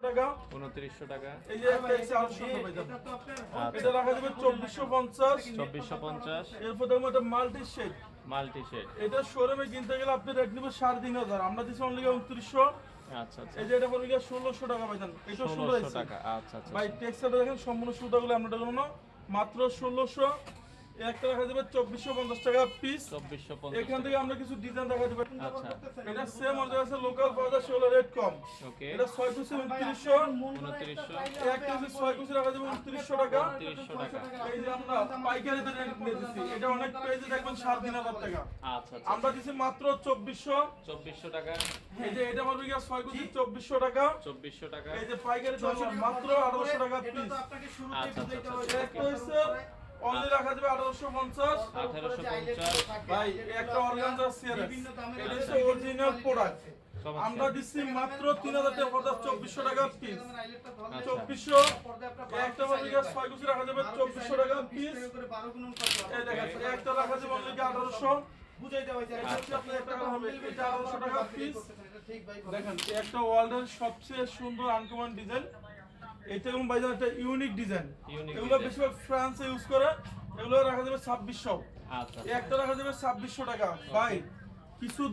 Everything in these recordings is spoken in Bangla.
টাকা 2900 টাকা। এই যে একটা এসে 800 টাকা এটা রাখা যাবে 2450 2450। এরপর দেখো এটা মাল্টি শেড এটা শোরুমে কিনতে গেলে আপনি রেট নিবে 3500 আমরা দিছি অনলি 2900। আচ্ছা আচ্ছা। এই যে এটা পড়বে 1600 টাকা ভাইজান এটা 1600 টাকা। আচ্ছা আচ্ছা ভাই টেক্সচারটা দেখেন সম্পূর্ণ সুতাগুলো আপনাদের জন্য মাত্র 1600। একটা রাখা যাবে 2450 টাকা পিস। 2450 এখান থেকে আমরা কিছু ডিজাইন দেখা যাবে। আচ্ছা এটা সেম আমাদের কাছে লোকাল পাওয়া যায় সেগুলো রেট কম। ওকে। এটা 6 পিস 2900 2900। একটা পিস 6 পিস রাখা যাবে 2900 টাকা। 2900 টাকা। এই যে আমরা পাইকারিতে রেট দিয়ে দিচ্ছি এটা অনেক পেজে দেখবেন 3500 টাকা আচ্ছা আচ্ছা। আমরা দিছি মাত্র 2400 টাকা। এই যে এটা পড়বে 6 পিস 2400 টাকা। 2400 টাকা। এই যে পাইকারি চলছে মাত্র 1800 টাকা পিস। আচ্ছা আচ্ছা। একটা হইছে অনলি রাখা যাবে 1850 ভাই একটা অর্গানজা সিআরএস এটা হচ্ছে অরিজিনাল প্রোডাক্ট আমরা দিচ্ছি মাত্র 3000 টাকা 2400 টাকা পিস। 2400 একটা পড়বে 6 পিস রাখা যাবে 2400 টাকা পিস। এই দেখেন একটা রাখা যাবে অনলি 1800 বুঝাইতে হইছে এটা আপনার একটা হবে এটা 1800 টাকা পিস। দেখেন একটা ওয়ার্ল্ডের সবচেয়ে সুন্দর আনকমন ডিজাইন এটা এবং ভাইজান একটা ইউনিক ডিজাইন এগুলো বেশিরভাগ ফ্রান্সে ইউজ করে এগুলো রাখা যাবে 2600। আচ্ছা একটা রাখা যাবে 2600 টাকা ভাই। কিছু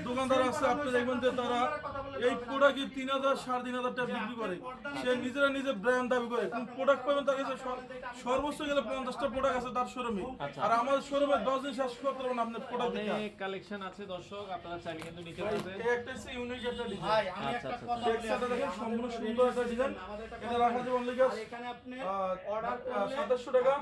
দোকানদার আছে আপনি দেখবেন যে তারা এই প্রোডাক্ট 3000 3500 টাকা বিক্রি করে সে নিজে ব্র্যান্ড দাবি করে কোন প্রোডাক্ট পাবেন তার কাছে সর্বোচ্চ গেলে 50টা প্রোডাক্ট আছে তার শোরুমে আর আমার শোরুমে 10 দিন শেষ করতে পারবেন আপনি প্রোডাক্ট দেখে অনেক কালেকশন আছে দর্শক আপনারা চাইলে কিন্তু নিতে পারবেন। এই একটা হচ্ছে ইউনিক একটা ডিজাইন ভাই আমি আচ্ছা, একটা আচ্ছা, কথা বলি টেক্সচারটা দেখেন সম্পূর্ণ সুন্দর একটা ডিজাইন এটা রাখা যাবে অনলি আর এখানে আপনি অর্ডার করলে 2700 টাকা।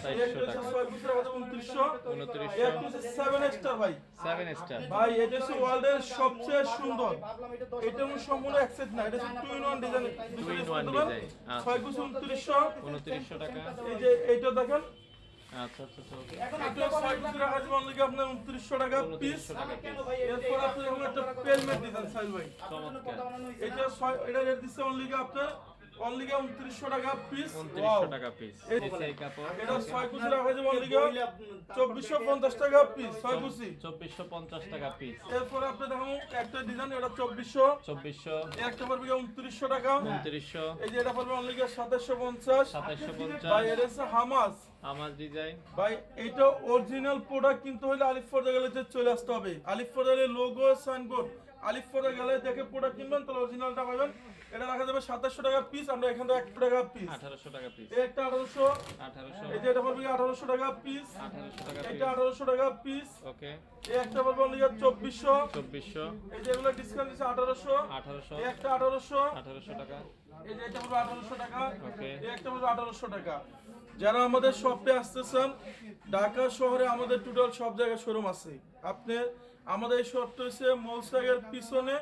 2700 টাকা। 6 পিস রাখা যাবে 2900 2900। একটা হচ্ছে 7 স্টার ভাই 7 স্টার। ভাই এটা হচ্ছে ওয়ার্ল্ডের সবচেয়ে সুন্দর এটা কোনো সম্পূর্ণ অ্যাকসেস না এটা হচ্ছে 2 in 1 design 2 in 1 design. 6 piece 2900 2900 টাকা। এই যে এইটা দেখেন আচ্ছা আচ্ছা ওকে। এটা 6 পিস রাখা যাবে অনলি আপনার 2900 টাকা পিস। 2900 টাকা পিস। এরপর আপনি দেখুন একটা পেলমেট ডিজাইন সাইজ ভাই চমৎকার। এটা রেট দিচ্ছে অনলি আপনার অনলি 2900 টাকা পিস। 2900 টাকা পিস। এই এই কাপড় এটা 6 পিস রাখা যাবে অনলি 2450 টাকা পিস 6 পিস 2450 টাকা পিস। এরপর আপনি দেখুন একটা ডিজাইন এটা 2400 2400। একটা পড়বে 2900 টাকা 2900। এই যে এটা পড়বে অনলি 2750 2750। ভাই এটা হচ্ছে হামাস আমার ডিজাইন। ভাই এটা অরিজিনাল প্রোডাক্ট কিন্তু হলে আলিফ ফোর্ডে গেলে চলে আসতে হবে আলিফ ফোর্ডের লোগো সাইনবোর্ড আলিফ ফোর্ডে গেলে দেখে প্রোডাক্ট কিনবেন তাহলে অরিজিনালটা পাবেন। এটা রাখা যাবে 2700 টাকা পিস আমরা এখান থেকে 1 টাকা পিস 1800 টাকা পিস। একটা 1800 1800। এই যে এটা পড়বে 1800 টাকা পিস 1800 টাকা এটা পিস। 1800 টাকা পিস ওকে। এই একটা পড়বে অনলি 2400 2400। এই যে এগুলো ডিসকাউন্ট দিচ্ছে 1800 1800। এই একটা 1800 1800 টাকা। এই যে এটা পড়বে 1800 টাকা ওকে। এই একটা পড়বে 1800 টাকা। যারা আমাদের শপে আসতেছেন ঢাকা শহরে আমাদের টোটাল সব জায়গায় শোরুম আছে আপনি আমাদের এই শপটা হচ্ছে মৌসাগের পিছনে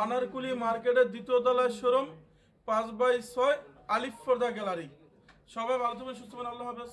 আনারকুলি মার্কেটের দ্বিতীয় তলায় শোরুম 5/6 আলিফ ফোর্দা গ্যালারি। সবাই ভালো থাকবেন সুস্থ থাকবেন আল্লাহ হাফেজ।